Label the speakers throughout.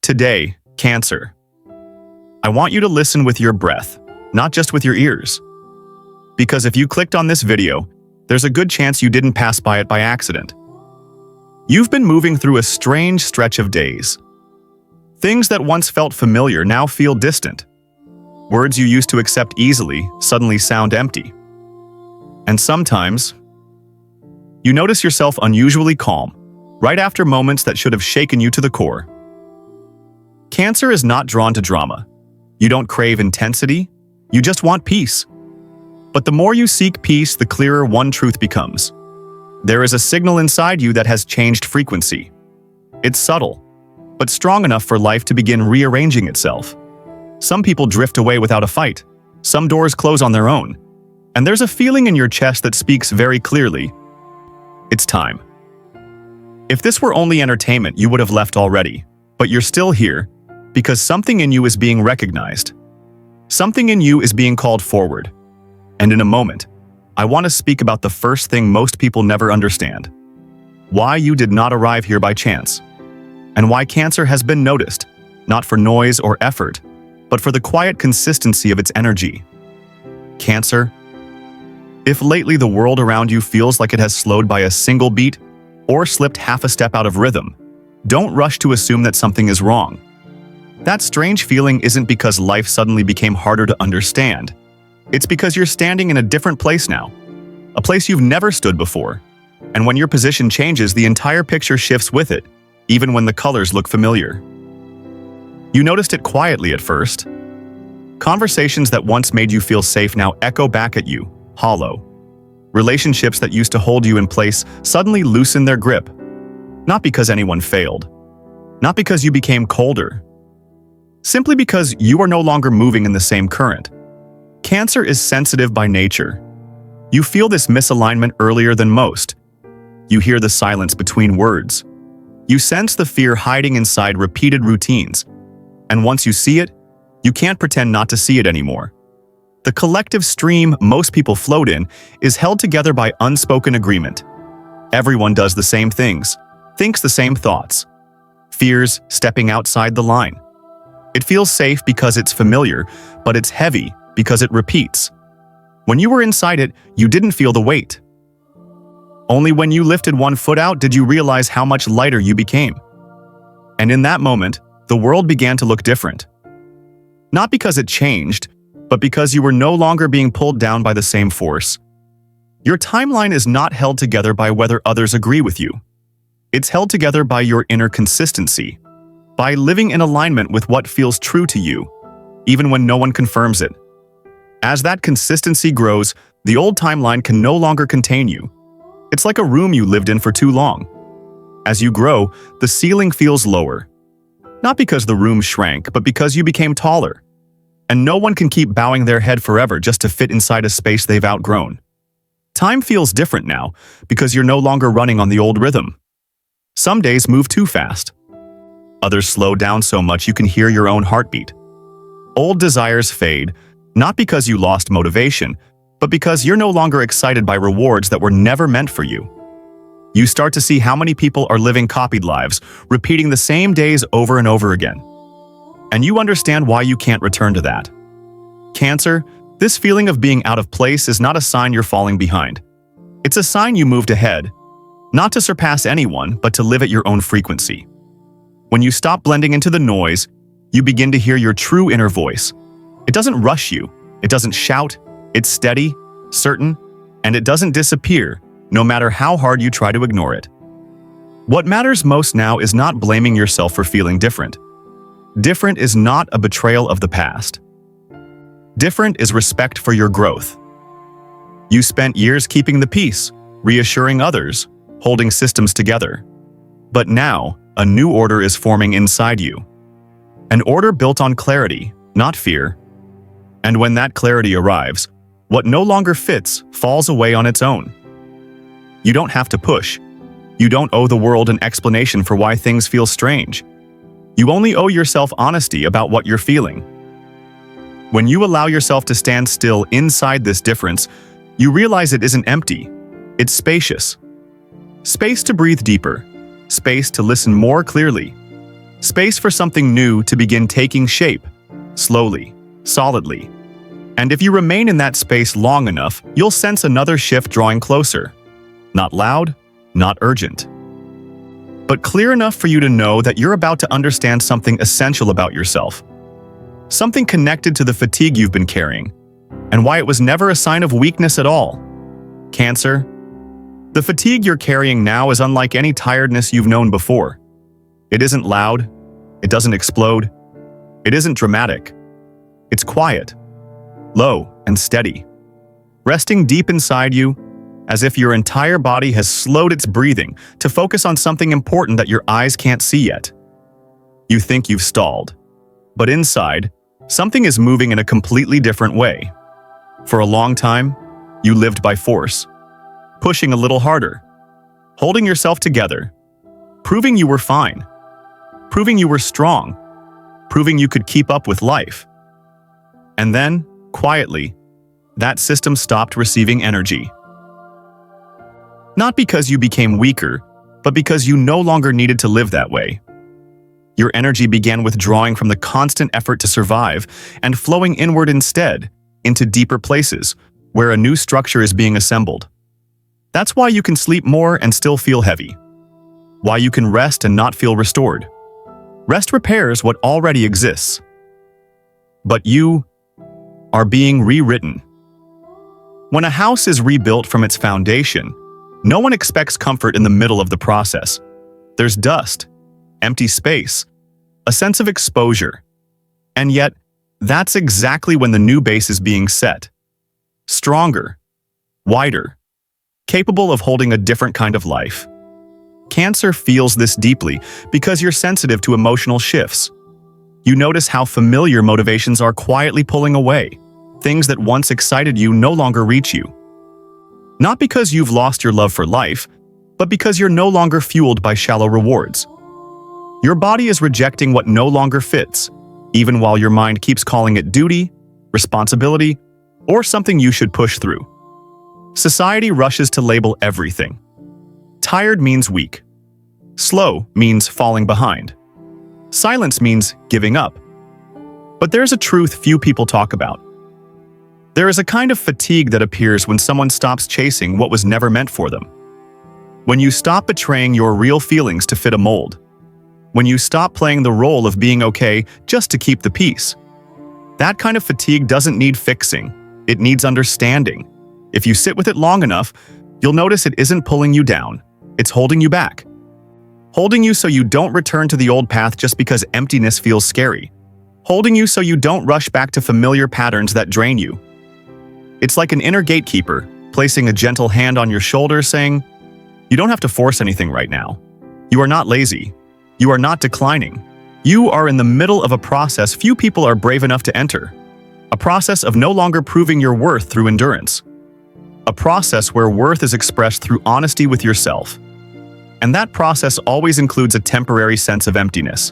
Speaker 1: Today, Cancer. I want you to listen with your breath, not just with your ears. Because if you clicked on this video, there's a good chance you didn't pass by it by accident. You've been moving through a strange stretch of days. Things that once felt familiar now feel distant. Words you used to accept easily suddenly sound empty. And sometimes, you notice yourself unusually calm, right after moments that should have shaken you to the core. Cancer is not drawn to drama. You don't crave intensity, you just want peace. But the more you seek peace, the clearer one truth becomes. There is a signal inside you that has changed frequency. It's subtle, but strong enough for life to begin rearranging itself. Some people drift away without a fight. Some doors close on their own. And there's a feeling in your chest that speaks very clearly. It's time. If this were only entertainment, you would have left already. But you're still here because something in you is being recognized. Something in you is being called forward. And in a moment, I want to speak about the first thing most people never understand. Why you did not arrive here by chance. And why Cancer has been noticed, not for noise or effort, but for the quiet consistency of its energy. Cancer. If lately the world around you feels like it has slowed by a single beat or slipped half a step out of rhythm, don't rush to assume that something is wrong. That strange feeling isn't because life suddenly became harder to understand. It's because you're standing in a different place now, a place you've never stood before. And when your position changes, the entire picture shifts with it, even when the colors look familiar. You noticed it quietly at first. Conversations that once made you feel safe now echo back at you, hollow. Relationships that used to hold you in place suddenly loosen their grip. Not because anyone failed. Not because you became colder. Simply because you are no longer moving in the same current. Cancer is sensitive by nature. You feel this misalignment earlier than most. You hear the silence between words. You sense the fear hiding inside repeated routines. And once you see it, you can't pretend not to see it anymore. The collective stream most people float in is held together by unspoken agreement. Everyone does the same things, thinks the same thoughts, fears stepping outside the line. It feels safe because it's familiar, but it's heavy because it repeats. When you were inside it, you didn't feel the weight. Only when you lifted one foot out did you realize how much lighter you became. And in that moment, the world began to look different. Not because it changed, but because you were no longer being pulled down by the same force. Your timeline is not held together by whether others agree with you. It's held together by your inner consistency, by living in alignment with what feels true to you, even when no one confirms it. As that consistency grows, the old timeline can no longer contain you. It's like a room you lived in for too long. As you grow, the ceiling feels lower. Not because the room shrank, but because you became taller. And no one can keep bowing their head forever just to fit inside a space they've outgrown. Time feels different now because you're no longer running on the old rhythm. Some days move too fast. Others slow down so much you can hear your own heartbeat. Old desires fade, not because you lost motivation, but because you're no longer excited by rewards that were never meant for you. You start to see how many people are living copied lives, repeating the same days over and over again. And you understand why you can't return to that. Cancer, this feeling of being out of place is not a sign you're falling behind. It's a sign you moved ahead, not to surpass anyone, but to live at your own frequency. When you stop blending into the noise, you begin to hear your true inner voice. It doesn't rush you, it doesn't shout, it's steady, certain, and it doesn't disappear, no matter how hard you try to ignore it. What matters most now is not blaming yourself for feeling different. Different is not a betrayal of the past. Different is respect for your growth. You spent years keeping the peace, reassuring others, holding systems together. But now, a new order is forming inside you. An order built on clarity, not fear. And when that clarity arrives, what no longer fits falls away on its own. You don't have to push. You don't owe the world an explanation for why things feel strange. You only owe yourself honesty about what you're feeling. When you allow yourself to stand still inside this difference, you realize it isn't empty. It's spacious. Space to breathe deeper. Space to listen more clearly. Space for something new to begin taking shape, slowly, solidly. And if you remain in that space long enough, you'll sense another shift drawing closer. Not loud, not urgent, but clear enough for you to know that you're about to understand something essential about yourself. Something connected to the fatigue you've been carrying, and why it was never a sign of weakness at all. Cancer. The fatigue you're carrying now is unlike any tiredness you've known before. It isn't loud, it doesn't explode, it isn't dramatic. It's quiet, low and steady, resting deep inside you, as if your entire body has slowed its breathing to focus on something important that your eyes can't see yet. You think you've stalled, but inside, something is moving in a completely different way. For a long time, you lived by force, pushing a little harder, holding yourself together, proving you were fine, proving you were strong, proving you could keep up with life. And then, quietly, that system stopped receiving energy. Not because you became weaker, but because you no longer needed to live that way. Your energy began withdrawing from the constant effort to survive and flowing inward instead, into deeper places, where a new structure is being assembled. That's why you can sleep more and still feel heavy. Why you can rest and not feel restored. Rest repairs what already exists. But you are being rewritten. When a house is rebuilt from its foundation, no one expects comfort in the middle of the process. There's dust, empty space, a sense of exposure. And yet, that's exactly when the new base is being set. Stronger, wider, capable of holding a different kind of life. Cancer feels this deeply because you're sensitive to emotional shifts. You notice how familiar motivations are quietly pulling away. Things that once excited you no longer reach you. Not because you've lost your love for life, but because you're no longer fueled by shallow rewards. Your body is rejecting what no longer fits, even while your mind keeps calling it duty, responsibility, or something you should push through. Society rushes to label everything. Tired means weak. Slow means falling behind. Silence means giving up. But there's a truth few people talk about. There is a kind of fatigue that appears when someone stops chasing what was never meant for them. When you stop betraying your real feelings to fit a mold. When you stop playing the role of being okay just to keep the peace. That kind of fatigue doesn't need fixing. It needs understanding. If you sit with it long enough, you'll notice it isn't pulling you down. It's holding you back. Holding you so you don't return to the old path just because emptiness feels scary. Holding you so you don't rush back to familiar patterns that drain you. It's like an inner gatekeeper, placing a gentle hand on your shoulder saying, "You don't have to force anything right now. You are not lazy. You are not declining. You are in the middle of a process few people are brave enough to enter. A process of no longer proving your worth through endurance. A process where worth is expressed through honesty with yourself. And that process always includes a temporary sense of emptiness.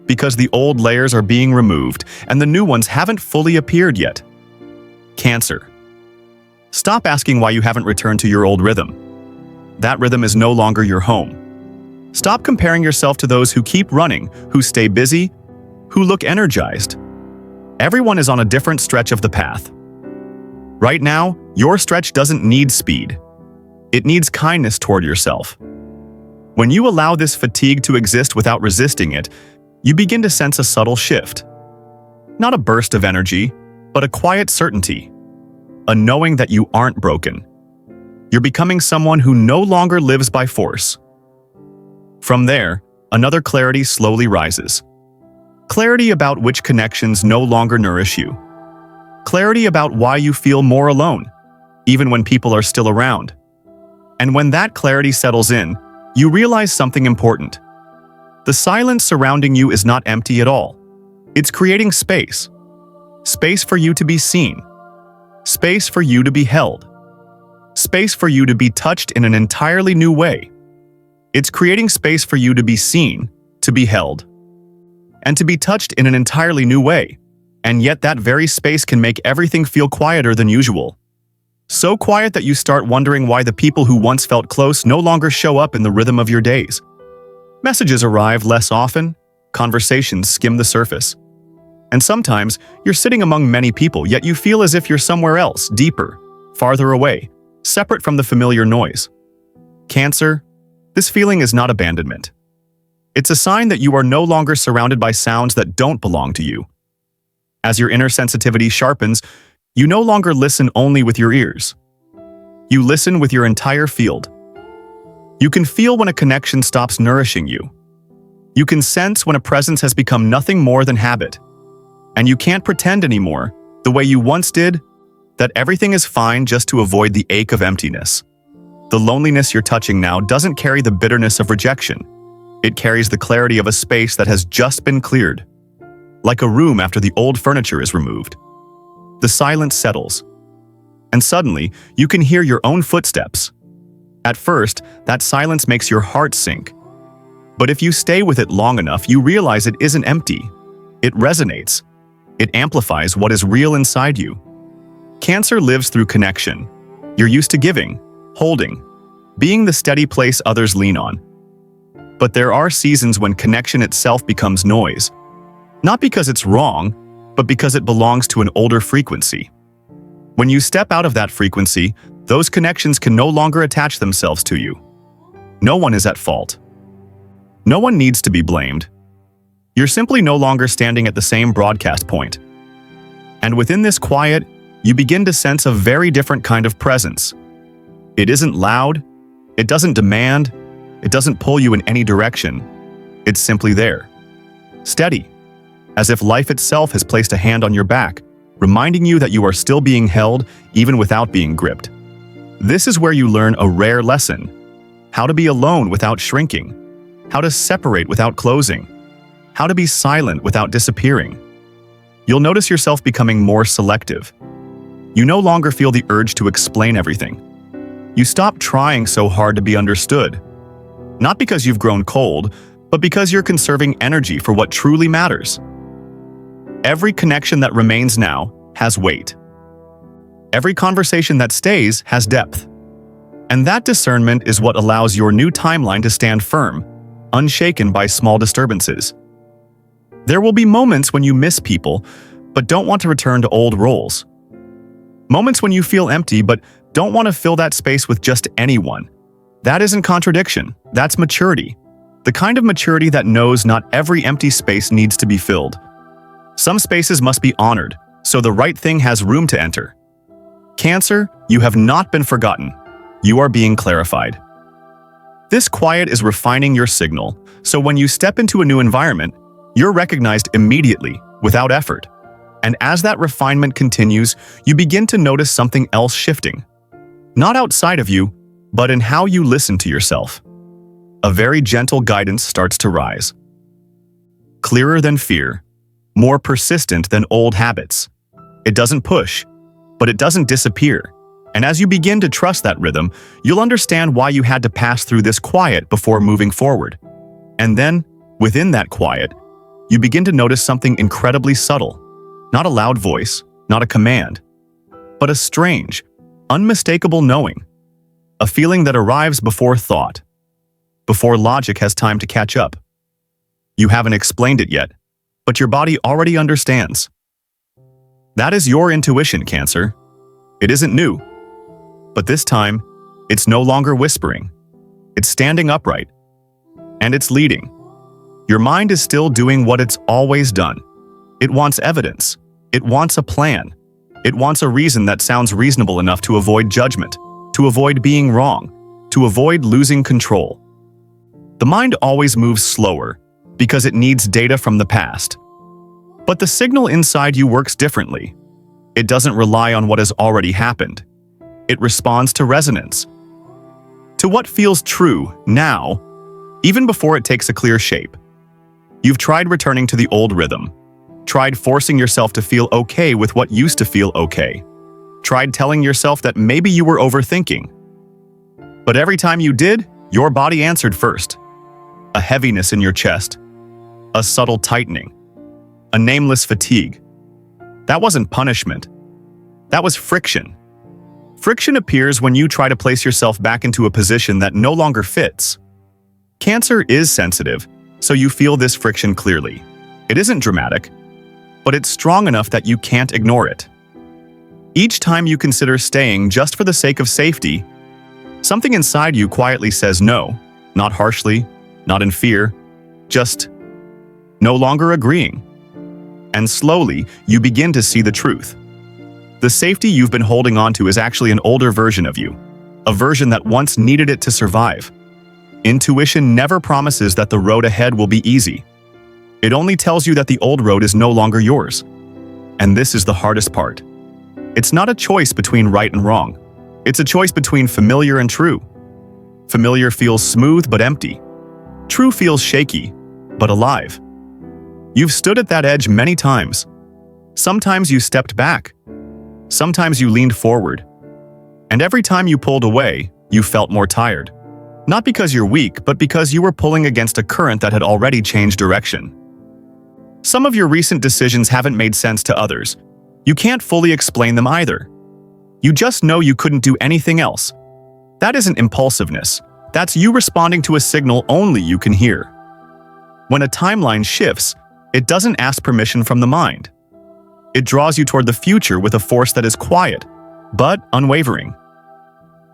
Speaker 1: Because the old layers are being removed and the new ones haven't fully appeared yet. Cancer. Stop asking why you haven't returned to your old rhythm. That rhythm is no longer your home. Stop comparing yourself to those who keep running, who stay busy, who look energized. Everyone is on a different stretch of the path. Right now, your stretch doesn't need speed. It needs kindness toward yourself. When you allow this fatigue to exist without resisting it, you begin to sense a subtle shift. Not a burst of energy, but a quiet certainty. A knowing that you aren't broken. You're becoming someone who no longer lives by force. From there, another clarity slowly rises. Clarity about which connections no longer nourish you. Clarity about why you feel more alone, even when people are still around. And when that clarity settles in, you realize something important. The silence surrounding you is not empty at all. It's creating space. Space for you to be seen. Space for you to be held. Space for you to be touched in an entirely new way. It's creating space for you to be seen, to be held, and to be touched in an entirely new way. And yet that very space can make everything feel quieter than usual. So quiet that you start wondering why the people who once felt close no longer show up in the rhythm of your days. Messages arrive less often, conversations skim the surface. And sometimes, you're sitting among many people, yet you feel as if you're somewhere else, deeper, farther away, separate from the familiar noise. Cancer, this feeling is not abandonment. It's a sign that you are no longer surrounded by sounds that don't belong to you. As your inner sensitivity sharpens, you no longer listen only with your ears. You listen with your entire field. You can feel when a connection stops nourishing you. You can sense when a presence has become nothing more than habit. And you can't pretend anymore, the way you once did, that everything is fine just to avoid the ache of emptiness. The loneliness you're touching now doesn't carry the bitterness of rejection. It carries the clarity of a space that has just been cleared. Like a room after the old furniture is removed. The silence settles. And suddenly, you can hear your own footsteps. At first, that silence makes your heart sink. But if you stay with it long enough, you realize it isn't empty. It resonates. It amplifies what is real inside you. Cancer lives through connection. You're used to giving, holding, being the steady place others lean on. But there are seasons when connection itself becomes noise. Not because it's wrong, but because it belongs to an older frequency. When you step out of that frequency, those connections can no longer attach themselves to you. No one is at fault. No one needs to be blamed. You're simply no longer standing at the same broadcast point. And within this quiet, you begin to sense a very different kind of presence. It isn't loud, it doesn't demand, it doesn't pull you in any direction. It's simply there. Steady, as if life itself has placed a hand on your back, reminding you that you are still being held even without being gripped. This is where you learn a rare lesson: how to be alone without shrinking, how to separate without closing, how to be silent without disappearing. You'll notice yourself becoming more selective. You no longer feel the urge to explain everything. You stop trying so hard to be understood. Not because you've grown cold, but because you're conserving energy for what truly matters. Every connection that remains now has weight. Every conversation that stays has depth. And that discernment is what allows your new timeline to stand firm, unshaken by small disturbances. There will be moments when you miss people, but don't want to return to old roles. Moments when you feel empty, but don't want to fill that space with just anyone. That isn't contradiction, that's maturity. The kind of maturity that knows not every empty space needs to be filled. Some spaces must be honored, so the right thing has room to enter. Cancer, you have not been forgotten. You are being clarified. This quiet is refining your signal, so when you step into a new environment, you're recognized immediately, without effort. And as that refinement continues, you begin to notice something else shifting. Not outside of you, but in how you listen to yourself. A very gentle guidance starts to rise. Clearer than fear, more persistent than old habits. It doesn't push, but it doesn't disappear. And as you begin to trust that rhythm, you'll understand why you had to pass through this quiet before moving forward. And then, within that quiet, you begin to notice something incredibly subtle. Not a loud voice, not a command, but a strange, unmistakable knowing. A feeling that arrives before thought, before logic has time to catch up. You haven't explained it yet, but your body already understands. That is your intuition, Cancer. It isn't new. But this time, it's no longer whispering. It's standing upright. And it's leading. Your mind is still doing what it's always done. It wants evidence. It wants a plan. It wants a reason that sounds reasonable enough to avoid judgment, to avoid being wrong, to avoid losing control. The mind always moves slower because it needs data from the past. But the signal inside you works differently. It doesn't rely on what has already happened. It responds to resonance, to what feels true now, even before it takes a clear shape. You've tried returning to the old rhythm, tried forcing yourself to feel okay with what used to feel okay, tried telling yourself that maybe you were overthinking. But every time you did, your body answered first. A heaviness in your chest, a subtle tightening, a nameless fatigue. That wasn't punishment. That was friction. Friction appears when you try to place yourself back into a position that no longer fits. Cancer is sensitive, So you feel this friction clearly. It isn't dramatic, but it's strong enough that you can't ignore it. Each time you consider staying just for the sake of safety, something inside you quietly says no, not harshly, not in fear, just no longer agreeing. And slowly, you begin to see the truth. The safety you've been holding on to is actually an older version of you, a version that once needed it to survive. Intuition never promises that the road ahead will be easy. It only tells you that the old road is no longer yours. And this is the hardest part. It's not a choice between right and wrong. It's a choice between familiar and true. Familiar feels smooth but empty. True feels shaky, but alive. You've stood at that edge many times. Sometimes you stepped back. Sometimes you leaned forward. And every time you pulled away, you felt more tired. Not because you're weak, but because you were pulling against a current that had already changed direction. Some of your recent decisions haven't made sense to others. You can't fully explain them either. You just know you couldn't do anything else. That isn't impulsiveness. That's you responding to a signal only you can hear. When a timeline shifts, it doesn't ask permission from the mind. It draws you toward the future with a force that is quiet, but unwavering.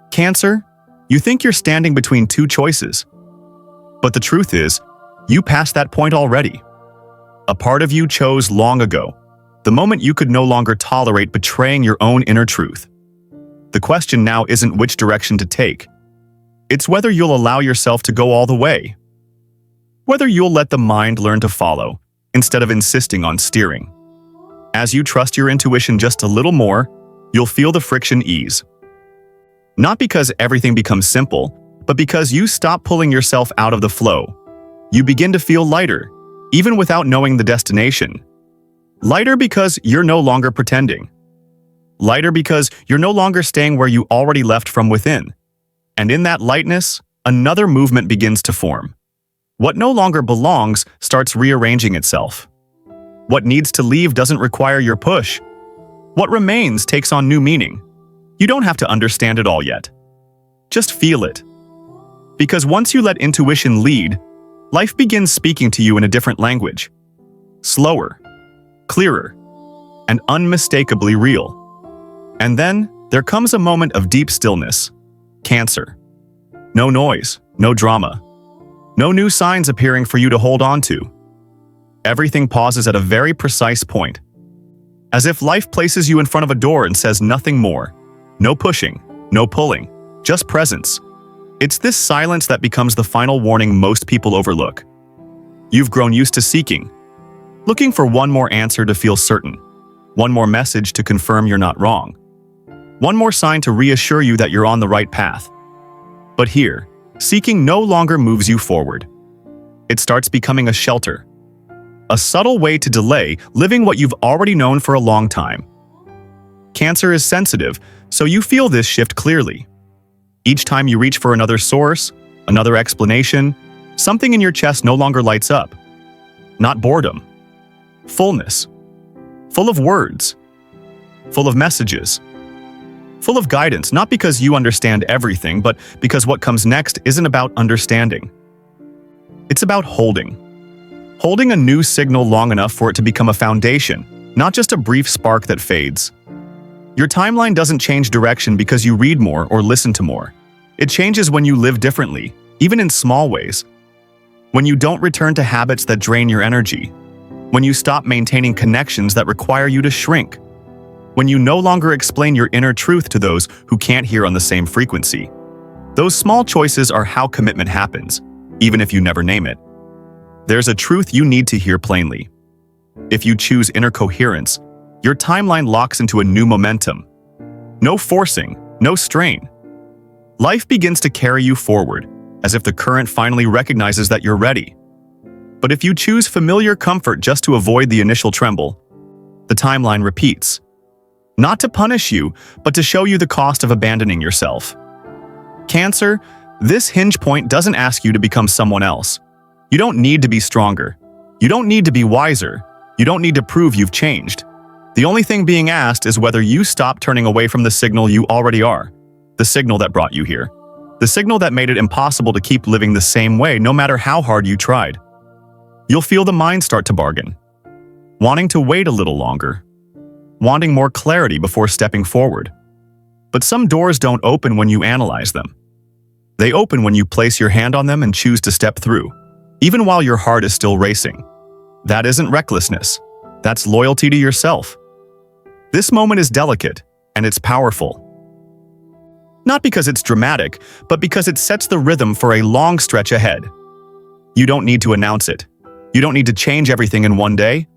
Speaker 1: Cancer, you think you're standing between two choices. But the truth is, you passed that point already. A part of you chose long ago, the moment you could no longer tolerate betraying your own inner truth. The question now isn't which direction to take. It's whether you'll allow yourself to go all the way. Whether you'll let the mind learn to follow, instead of insisting on steering. As you trust your intuition just a little more, you'll feel the friction ease. Not because everything becomes simple, but because you stop pulling yourself out of the flow. You begin to feel lighter, even without knowing the destination. Lighter because you're no longer pretending. Lighter because you're no longer staying where you already left from within. And in that lightness, another movement begins to form. What no longer belongs starts rearranging itself. What needs to leave doesn't require your push. What remains takes on new meaning. You don't have to understand it all yet. Just feel it. Because once you let intuition lead, life begins speaking to you in a different language. Slower, clearer, and unmistakably real. And then there comes a moment of deep stillness. Cancer. No noise, no drama. No new signs appearing for you to hold on to. Everything pauses at a very precise point. As if life places you in front of a door and says nothing more. No pushing, no pulling, just presence. It's this silence that becomes the final warning most people overlook. You've grown used to seeking, looking for one more answer to feel certain, one more message to confirm you're not wrong, one more sign to reassure you that you're on the right path. But here, seeking no longer moves you forward. It starts becoming a shelter, a subtle way to delay living what you've already known for a long time. Cancer is sensitive, so you feel this shift clearly. Each time you reach for another source, another explanation, something in your chest no longer lights up. Not boredom. Fullness. Full of words. Full of messages. Full of guidance, not because you understand everything, but because what comes next isn't about understanding. It's about holding. Holding a new signal long enough for it to become a foundation, not just a brief spark that fades. Your timeline doesn't change direction because you read more or listen to more. It changes when you live differently, even in small ways. When you don't return to habits that drain your energy. When you stop maintaining connections that require you to shrink. When you no longer explain your inner truth to those who can't hear on the same frequency. Those small choices are how commitment happens, even if you never name it. There's a truth you need to hear plainly. If you choose inner coherence, your timeline locks into a new momentum. No forcing, no strain. Life begins to carry you forward, as if the current finally recognizes that you're ready. But if you choose familiar comfort just to avoid the initial tremble, the timeline repeats. Not to punish you, but to show you the cost of abandoning yourself. Cancer, this hinge point doesn't ask you to become someone else. You don't need to be stronger. You don't need to be wiser. You don't need to prove you've changed. The only thing being asked is whether you stop turning away from the signal you already are. The signal that brought you here. The signal that made it impossible to keep living the same way no matter how hard you tried. You'll feel the mind start to bargain, wanting to wait a little longer, wanting more clarity before stepping forward. But some doors don't open when you analyze them. They open when you place your hand on them and choose to step through, even while your heart is still racing. That isn't recklessness. That's loyalty to yourself. This moment is delicate, and it's powerful. Not because it's dramatic, but because it sets the rhythm for a long stretch ahead. You don't need to announce it. You don't need to change everything in one day.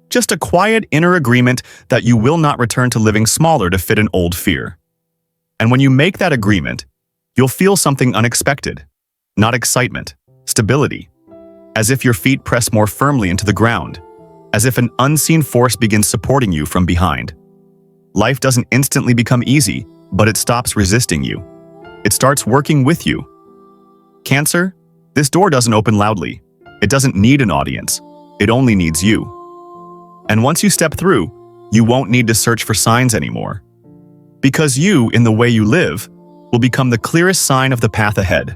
Speaker 1: Just a quiet inner agreement that you will not return to living smaller to fit an old fear. And when you make that agreement, you'll feel something unexpected. Not excitement, stability. As if your feet press more firmly into the ground. As if an unseen force begins supporting you from behind. Life doesn't instantly become easy, but it stops resisting you. It starts working with you. Cancer, this door doesn't open loudly. It doesn't need an audience. It only needs you. And once you step through, you won't need to search for signs anymore. Because you, in the way you live, will become the clearest sign of the path ahead.